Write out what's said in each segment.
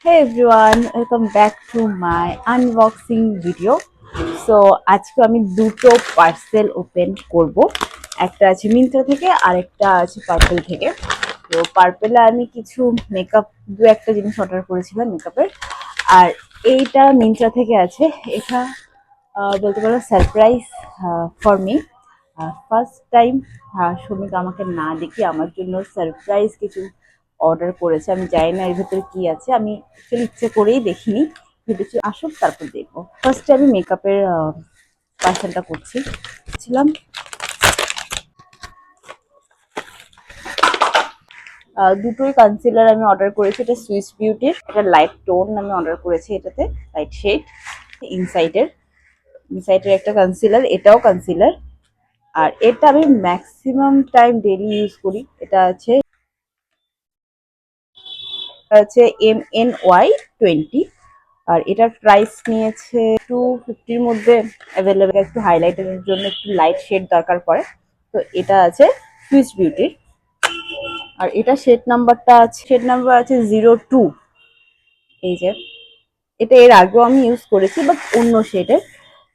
Hey everyone, welcome back to my unboxing video. So আজকে আমি দুটো পার্সেল ওপেন করব। একটা আছে মিন্ত্রা থেকে আর একটা আছে পার্পেল থেকে। তো পার্পেলে আমি কিছু মেকআপ একটা জিনিস অর্ডার করেছিলাম মেকআপের। আর এইটা মিন্ত্রা থেকে আছে। এটা বলতে পারো surprise for me. First time শ্রমিক আমাকে না দেখি আমার জন্য সারপ্রাইজ কিছু অর্ডার করেছে। আমি জানি না এর ভেতরে কি আছে, আমি অ্যাকচুয়ালি ইচ্ছে করেই দেখিনি, ভেবেছি আসুক তারপর দেখবো। ফার্স্টে আমি মেকআপের পার্সেলটা করছি ছিলাম। দুটোই কনসিলার আমি অর্ডার করেছি। এটা সুইস বিউটির, এটা লাইট টোন আমি অর্ডার করেছি, এটাতে লাইট শেড। ইনসাইটের ইনসাইটের একটা কনসিলার, এটাও কনসিলার। আর এটা আমি ম্যাক্সিমাম টাইম ডেলি ইউজ করি। এটা আছে MNY20। আর এটার প্রাইস নিয়েছে 250-র মধ্যে অ্যাভেলেবেল। একটু হাইলাইটারের জন্য একটু লাইট শেড দরকার পড়ে, তো এটা আছে সুইস বিউটির। আর এটা শেড নাম্বার আছে 02। এই যে এটা এর আগেও আমি ইউজ করেছি, বাট অন্য শেডের।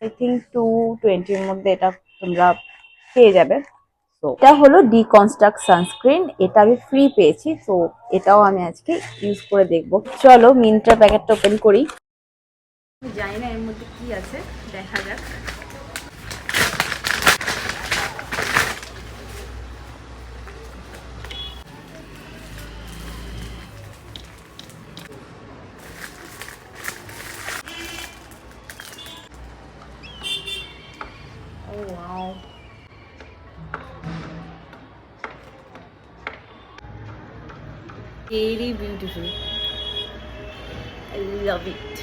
আই থিঙ্ক 220-র মধ্যে এটা তোমরা পেয়ে যাবে। তো এটা হলো ডিকনস্ট্রাক্ট সানস্ক্রিন, এটা আমি ফ্রি পেয়েছি, তো এটাও আমি আজকে ইউজ করে দেখবো। চলো মিন্ত্রা প্যাকেটটা ওপেন করি। আমি জানি না এর মধ্যে কি আছে, দেখা যাক। Oh wow, very beautiful, I love it.